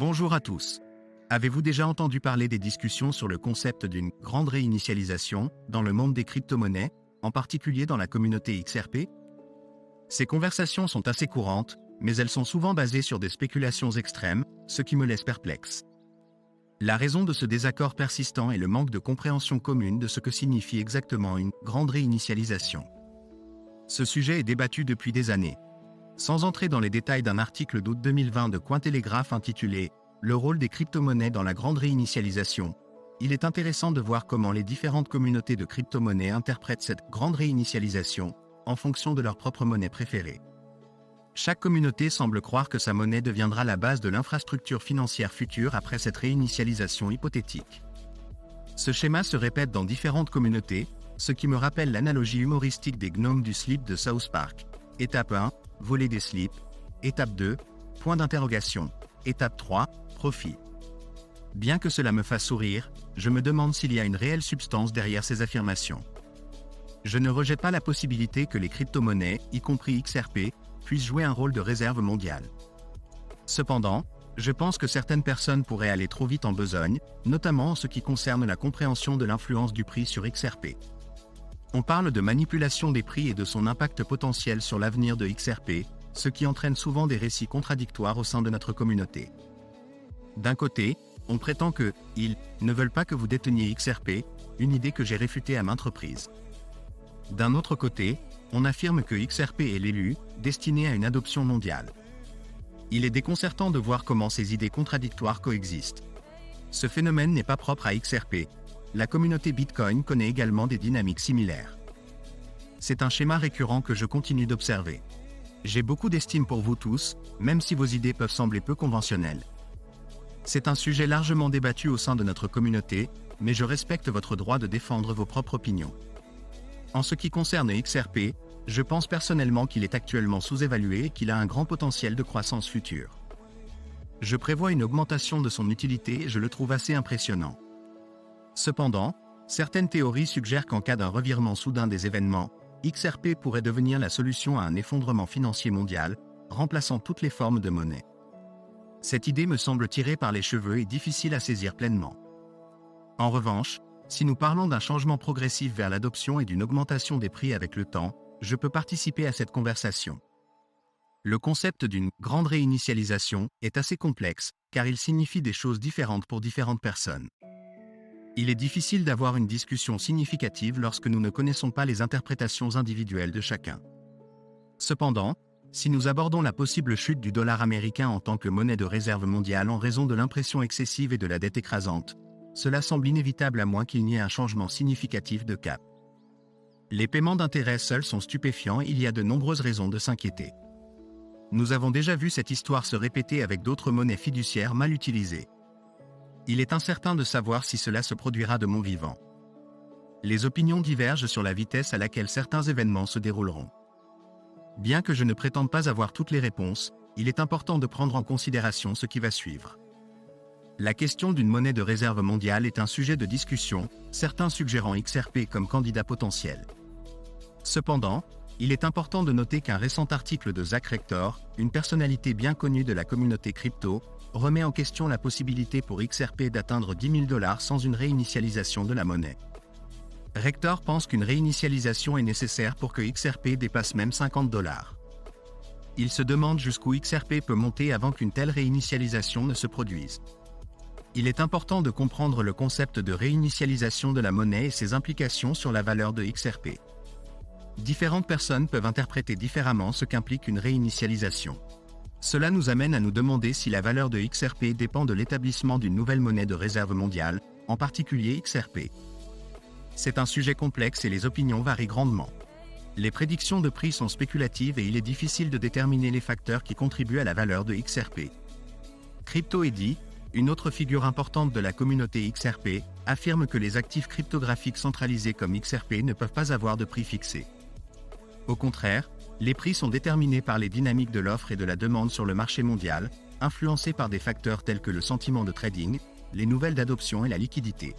Bonjour à tous. Avez-vous déjà entendu parler des discussions sur le concept d'une grande réinitialisation dans le monde des crypto-monnaies, en particulier dans la communauté XRP? Ces conversations sont assez courantes, mais elles sont souvent basées sur des spéculations extrêmes, ce qui me laisse perplexe. La raison de ce désaccord persistant est le manque de compréhension commune de ce que signifie exactement une grande réinitialisation. Ce sujet est débattu depuis des années. Sans entrer dans les détails d'un article d'août 2020 de Cointelegraph intitulé « Le rôle des crypto-monnaies dans la grande réinitialisation », il est intéressant de voir comment les différentes communautés de crypto-monnaies interprètent cette grande réinitialisation en fonction de leur propre monnaie préférée. Chaque communauté semble croire que sa monnaie deviendra la base de l'infrastructure financière future après cette réinitialisation hypothétique. Ce schéma se répète dans différentes communautés, ce qui me rappelle l'analogie humoristique des gnomes du slip de South Park. Étape 1, voler des slips. Étape 2, point d'interrogation. Étape 3, profit. Bien que cela me fasse sourire, je me demande s'il y a une réelle substance derrière ces affirmations. Je ne rejette pas la possibilité que les crypto-monnaies, y compris XRP, puissent jouer un rôle de réserve mondiale. Cependant, je pense que certaines personnes pourraient aller trop vite en besogne, notamment en ce qui concerne la compréhension de l'influence du prix sur XRP. On parle de manipulation des prix et de son impact potentiel sur l'avenir de XRP, ce qui entraîne souvent des récits contradictoires au sein de notre communauté. D'un côté, on prétend que « ils » ne veulent pas que vous déteniez XRP, une idée que j'ai réfutée à maintes reprises. D'un autre côté, on affirme que XRP est l'élu, destiné à une adoption mondiale. Il est déconcertant de voir comment ces idées contradictoires coexistent. Ce phénomène n'est pas propre à XRP. La communauté Bitcoin connaît également des dynamiques similaires. C'est un schéma récurrent que je continue d'observer. J'ai beaucoup d'estime pour vous tous, même si vos idées peuvent sembler peu conventionnelles. C'est un sujet largement débattu au sein de notre communauté, mais je respecte votre droit de défendre vos propres opinions. En ce qui concerne XRP, je pense personnellement qu'il est actuellement sous-évalué et qu'il a un grand potentiel de croissance future. Je prévois une augmentation de son utilité et je le trouve assez impressionnant. Cependant, certaines théories suggèrent qu'en cas d'un revirement soudain des événements, XRP pourrait devenir la solution à un effondrement financier mondial, remplaçant toutes les formes de monnaie. Cette idée me semble tirée par les cheveux et difficile à saisir pleinement. En revanche, si nous parlons d'un changement progressif vers l'adoption et d'une augmentation des prix avec le temps, je peux participer à cette conversation. Le concept d'une grande réinitialisation est assez complexe, car il signifie des choses différentes pour différentes personnes. Il est difficile d'avoir une discussion significative lorsque nous ne connaissons pas les interprétations individuelles de chacun. Cependant, si nous abordons la possible chute du dollar américain en tant que monnaie de réserve mondiale en raison de l'impression excessive et de la dette écrasante, cela semble inévitable à moins qu'il n'y ait un changement significatif de cap. Les paiements d'intérêt seuls sont stupéfiants et il y a de nombreuses raisons de s'inquiéter. Nous avons déjà vu cette histoire se répéter avec d'autres monnaies fiduciaires mal utilisées. Il est incertain de savoir si cela se produira de mon vivant. Les opinions divergent sur la vitesse à laquelle certains événements se dérouleront. Bien que je ne prétende pas avoir toutes les réponses, il est important de prendre en considération ce qui va suivre. La question d'une monnaie de réserve mondiale est un sujet de discussion, certains suggérant XRP comme candidat potentiel. Cependant, il est important de noter qu'un récent article de Zach Rector, une personnalité bien connue de la communauté crypto, remet en question la possibilité pour XRP d'atteindre 10 000 $ sans une réinitialisation de la monnaie. Rector pense qu'une réinitialisation est nécessaire pour que XRP dépasse même 50 $. Il se demande jusqu'où XRP peut monter avant qu'une telle réinitialisation ne se produise. Il est important de comprendre le concept de réinitialisation de la monnaie et ses implications sur la valeur de XRP. Différentes personnes peuvent interpréter différemment ce qu'implique une réinitialisation. Cela nous amène à nous demander si la valeur de XRP dépend de l'établissement d'une nouvelle monnaie de réserve mondiale, en particulier XRP. C'est un sujet complexe et les opinions varient grandement. Les prédictions de prix sont spéculatives et il est difficile de déterminer les facteurs qui contribuent à la valeur de XRP. CryptoEddy, une autre figure importante de la communauté XRP, affirme que les actifs cryptographiques centralisés comme XRP ne peuvent pas avoir de prix fixé. Au contraire, les prix sont déterminés par les dynamiques de l'offre et de la demande sur le marché mondial, influencés par des facteurs tels que le sentiment de trading, les nouvelles d'adoption et la liquidité.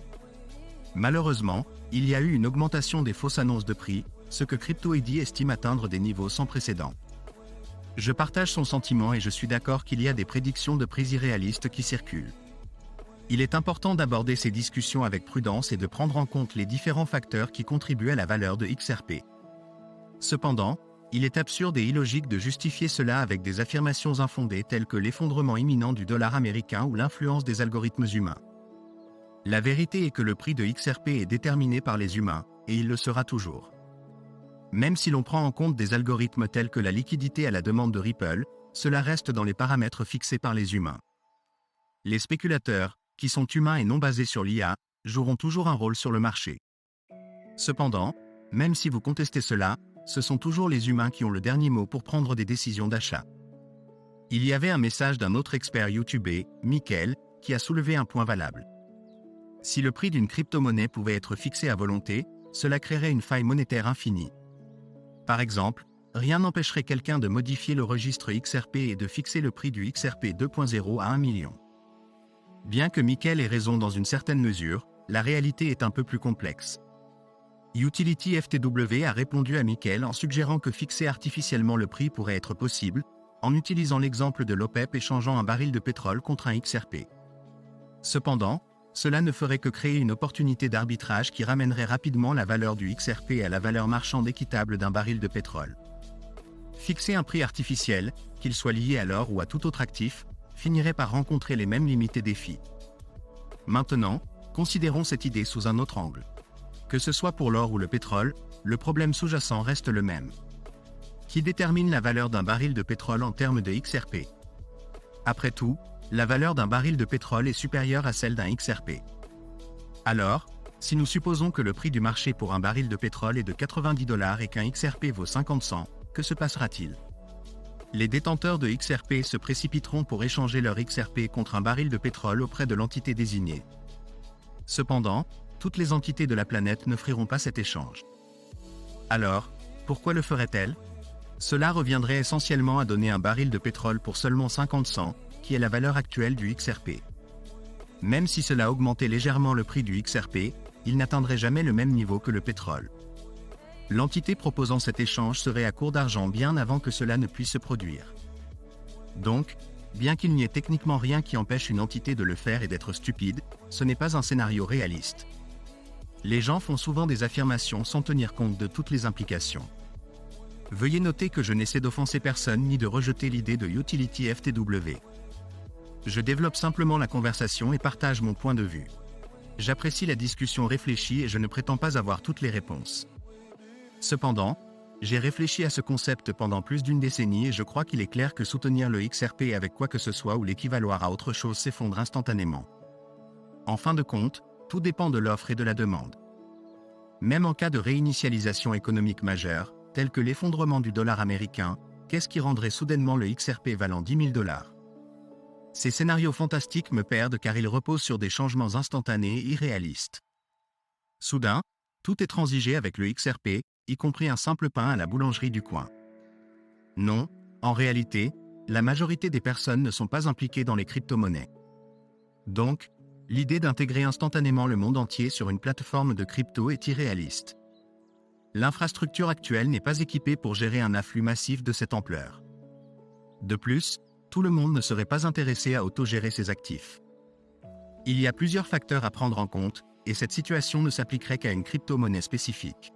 Malheureusement, il y a eu une augmentation des fausses annonces de prix, ce que CryptoEddy estime atteindre des niveaux sans précédent. Je partage son sentiment et je suis d'accord qu'il y a des prédictions de prix irréalistes qui circulent. Il est important d'aborder ces discussions avec prudence et de prendre en compte les différents facteurs qui contribuent à la valeur de XRP. Cependant, il est absurde et illogique de justifier cela avec des affirmations infondées telles que l'effondrement imminent du dollar américain ou l'influence des algorithmes humains. La vérité est que le prix de XRP est déterminé par les humains, et il le sera toujours. Même si l'on prend en compte des algorithmes tels que la liquidité à la demande de Ripple, cela reste dans les paramètres fixés par les humains. Les spéculateurs, qui sont humains et non basés sur l'IA, joueront toujours un rôle sur le marché. Cependant, même si vous contestez cela, ce sont toujours les humains qui ont le dernier mot pour prendre des décisions d'achat. Il y avait un message d'un autre expert YouTubé, Mickaël, qui a soulevé un point valable. Si le prix d'une crypto-monnaie pouvait être fixé à volonté, cela créerait une faille monétaire infinie. Par exemple, rien n'empêcherait quelqu'un de modifier le registre XRP et de fixer le prix du XRP 2.0 à 1 million. Bien que Mickaël ait raison dans une certaine mesure, la réalité est un peu plus complexe. Utility FTW a répondu à Mickaël en suggérant que fixer artificiellement le prix pourrait être possible, en utilisant l'exemple de l'OPEP échangeant un baril de pétrole contre un XRP. Cependant, cela ne ferait que créer une opportunité d'arbitrage qui ramènerait rapidement la valeur du XRP à la valeur marchande équitable d'un baril de pétrole. Fixer un prix artificiel, qu'il soit lié à l'or ou à tout autre actif, finirait par rencontrer les mêmes limites et défis. Maintenant, considérons cette idée sous un autre angle. Que ce soit pour l'or ou le pétrole, le problème sous-jacent reste le même. Qui détermine la valeur d'un baril de pétrole en termes de XRP? Après tout, la valeur d'un baril de pétrole est supérieure à celle d'un XRP. Alors, si nous supposons que le prix du marché pour un baril de pétrole est de 90 $ et qu'un XRP vaut 50 cents, que se passera-t-il? Les détenteurs de XRP se précipiteront pour échanger leur XRP contre un baril de pétrole auprès de l'entité désignée. Cependant, toutes les entités de la planète ne feront pas cet échange. Alors, pourquoi le ferait-elles? Cela reviendrait essentiellement à donner un baril de pétrole pour seulement 50 cents, qui est la valeur actuelle du XRP. Même si cela augmentait légèrement le prix du XRP, il n'atteindrait jamais le même niveau que le pétrole. L'entité proposant cet échange serait à court d'argent bien avant que cela ne puisse se produire. Donc, bien qu'il n'y ait techniquement rien qui empêche une entité de le faire et d'être stupide, ce n'est pas un scénario réaliste. Les gens font souvent des affirmations sans tenir compte de toutes les implications. Veuillez noter que je n'essaie d'offenser personne ni de rejeter l'idée de Utility FTW. Je développe simplement la conversation et partage mon point de vue. J'apprécie la discussion réfléchie et je ne prétends pas avoir toutes les réponses. Cependant, j'ai réfléchi à ce concept pendant plus d'une décennie et je crois qu'il est clair que soutenir le XRP avec quoi que ce soit ou l'équivaloir à autre chose s'effondre instantanément. En fin de compte, tout dépend de l'offre et de la demande. Même en cas de réinitialisation économique majeure, telle que l'effondrement du dollar américain, qu'est-ce qui rendrait soudainement le XRP valant 10 000 $? Ces scénarios fantastiques me perdent car ils reposent sur des changements instantanés et irréalistes. Soudain, tout est transigé avec le XRP, y compris un simple pain à la boulangerie du coin. Non, en réalité, la majorité des personnes ne sont pas impliquées dans les crypto-monnaies. Donc, l'idée d'intégrer instantanément le monde entier sur une plateforme de crypto est irréaliste. L'infrastructure actuelle n'est pas équipée pour gérer un afflux massif de cette ampleur. De plus, tout le monde ne serait pas intéressé à autogérer ses actifs. Il y a plusieurs facteurs à prendre en compte, et cette situation ne s'appliquerait qu'à une crypto-monnaie spécifique.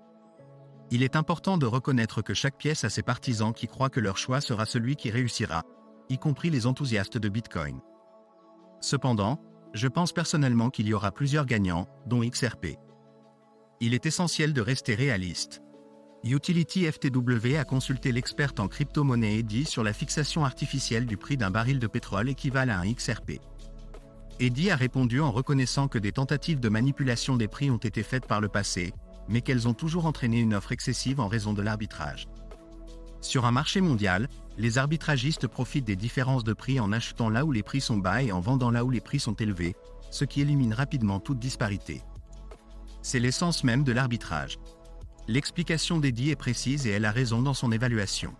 Il est important de reconnaître que chaque pièce a ses partisans qui croient que leur choix sera celui qui réussira, y compris les enthousiastes de Bitcoin. Cependant, je pense personnellement qu'il y aura plusieurs gagnants, dont XRP. Il est essentiel de rester réaliste. Utility FTW a consulté l'experte en crypto-monnaie Eddy sur la fixation artificielle du prix d'un baril de pétrole équivalent à un XRP. Eddy a répondu en reconnaissant que des tentatives de manipulation des prix ont été faites par le passé, mais qu'elles ont toujours entraîné une offre excessive en raison de l'arbitrage. Sur un marché mondial, les arbitragistes profitent des différences de prix en achetant là où les prix sont bas et en vendant là où les prix sont élevés, ce qui élimine rapidement toute disparité. C'est l'essence même de l'arbitrage. L'explication d'Eddy est précise et elle a raison dans son évaluation.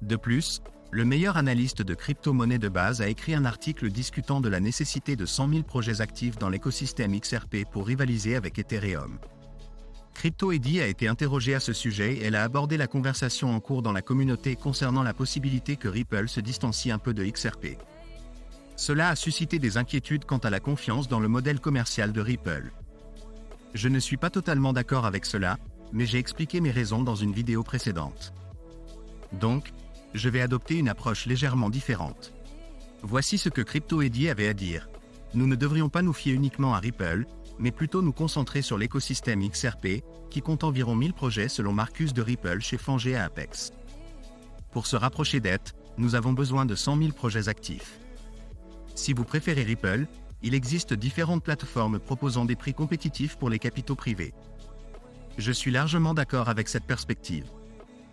De plus, le meilleur analyste de crypto-monnaie de base a écrit un article discutant de la nécessité de 100 000 projets actifs dans l'écosystème XRP pour rivaliser avec Ethereum. CryptoEddy a été interrogée à ce sujet et elle a abordé la conversation en cours dans la communauté concernant la possibilité que Ripple se distancie un peu de XRP. Cela a suscité des inquiétudes quant à la confiance dans le modèle commercial de Ripple. Je ne suis pas totalement d'accord avec cela, mais j'ai expliqué mes raisons dans une vidéo précédente. Donc, je vais adopter une approche légèrement différente. Voici ce que CryptoEddy avait à dire. Nous ne devrions pas nous fier uniquement à Ripple, mais plutôt nous concentrer sur l'écosystème XRP, qui compte environ 1000 projets selon Marcus de Ripple chez Fangé à Apex. Pour se rapprocher d'ETH, nous avons besoin de 100 000 projets actifs. Si vous préférez Ripple, il existe différentes plateformes proposant des prix compétitifs pour les capitaux privés. Je suis largement d'accord avec cette perspective.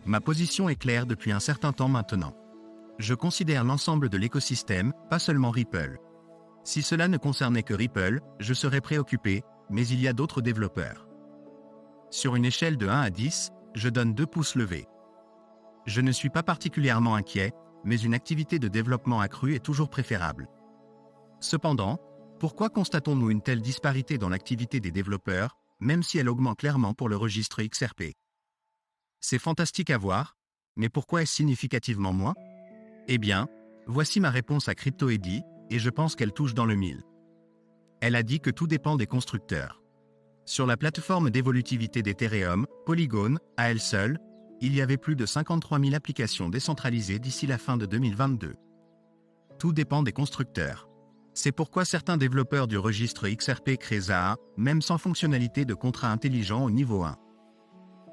Ma position est claire depuis un certain temps maintenant. Je considère l'ensemble de l'écosystème, pas seulement Ripple. Si cela ne concernait que Ripple, je serais préoccupé, mais il y a d'autres développeurs. Sur une échelle de 1 à 10, je donne 2 pouces levés. Je ne suis pas particulièrement inquiet, mais une activité de développement accrue est toujours préférable. Cependant, pourquoi constatons-nous une telle disparité dans l'activité des développeurs, même si elle augmente clairement pour le registre XRP? C'est fantastique à voir, mais pourquoi est-ce significativement moins? Eh bien, voici ma réponse à CryptoEddy, et je pense qu'elle touche dans le mille. Elle a dit que tout dépend des constructeurs. Sur la plateforme d'évolutivité d'Ethereum, Polygon, à elle seule, il y avait plus de 53 000 applications décentralisées d'ici la fin de 2022. Tout dépend des constructeurs. C'est pourquoi certains développeurs du registre XRP créent Zaha, même sans fonctionnalité de contrat intelligent au niveau 1.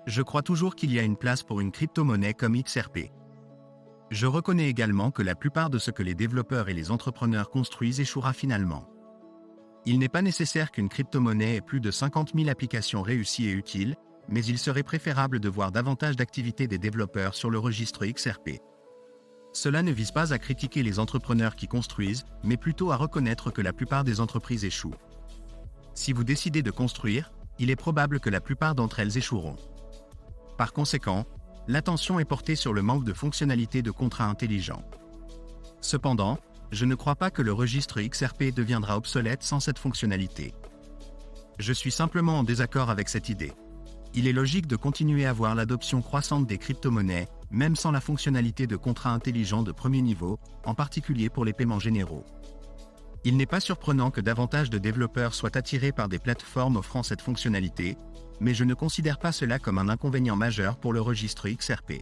Je crois toujours qu'il y a une place pour une crypto-monnaie comme XRP. Je reconnais également que la plupart de ce que les développeurs et les entrepreneurs construisent échouera finalement. Il n'est pas nécessaire qu'une crypto-monnaie ait plus de 50 000 applications réussies et utiles, mais il serait préférable de voir davantage d'activités des développeurs sur le registre XRP. Cela ne vise pas à critiquer les entrepreneurs qui construisent, mais plutôt à reconnaître que la plupart des entreprises échouent. Si vous décidez de construire, il est probable que la plupart d'entre elles échoueront. Par conséquent, l'attention est portée sur le manque de fonctionnalités de contrats intelligents. Cependant, je ne crois pas que le registre XRP deviendra obsolète sans cette fonctionnalité. Je suis simplement en désaccord avec cette idée. Il est logique de continuer à voir l'adoption croissante des crypto-monnaies, même sans la fonctionnalité de contrats intelligents de premier niveau, en particulier pour les paiements généraux. Il n'est pas surprenant que davantage de développeurs soient attirés par des plateformes offrant cette fonctionnalité, mais je ne considère pas cela comme un inconvénient majeur pour le registre XRP.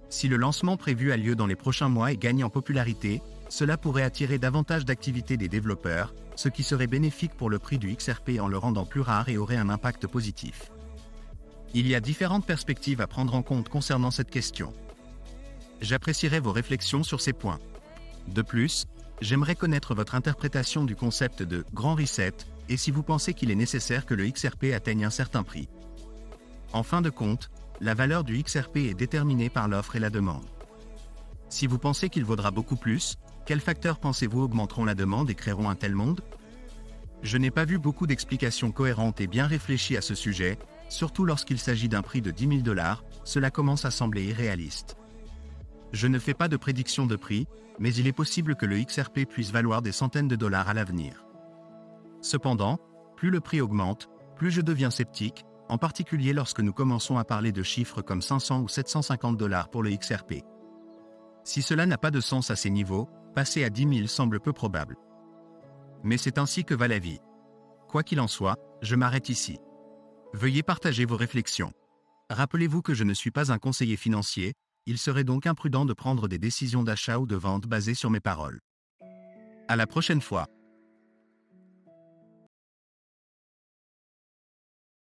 Si le lancement prévu a lieu dans les prochains mois et gagne en popularité, cela pourrait attirer davantage d'activités des développeurs, ce qui serait bénéfique pour le prix du XRP en le rendant plus rare et aurait un impact positif. Il y a différentes perspectives à prendre en compte concernant cette question. J'apprécierais vos réflexions sur ces points. De plus, j'aimerais connaître votre interprétation du concept de « grand reset » et si vous pensez qu'il est nécessaire que le XRP atteigne un certain prix. En fin de compte, la valeur du XRP est déterminée par l'offre et la demande. Si vous pensez qu'il vaudra beaucoup plus, quels facteurs pensez-vous augmenteront la demande et créeront un tel monde? Je n'ai pas vu beaucoup d'explications cohérentes et bien réfléchies à ce sujet, surtout lorsqu'il s'agit d'un prix de 10 000 $, cela commence à sembler irréaliste. Je ne fais pas de prédiction de prix, mais il est possible que le XRP puisse valoir des centaines de dollars à l'avenir. Cependant, plus le prix augmente, plus je deviens sceptique, en particulier lorsque nous commençons à parler de chiffres comme 500 ou 750 $ pour le XRP. Si cela n'a pas de sens à ces niveaux, passer à 10 000 semble peu probable. Mais c'est ainsi que va la vie. Quoi qu'il en soit, je m'arrête ici. Veuillez partager vos réflexions. Rappelez-vous que je ne suis pas un conseiller financier, il serait donc imprudent de prendre des décisions d'achat ou de vente basées sur mes paroles. À la prochaine fois.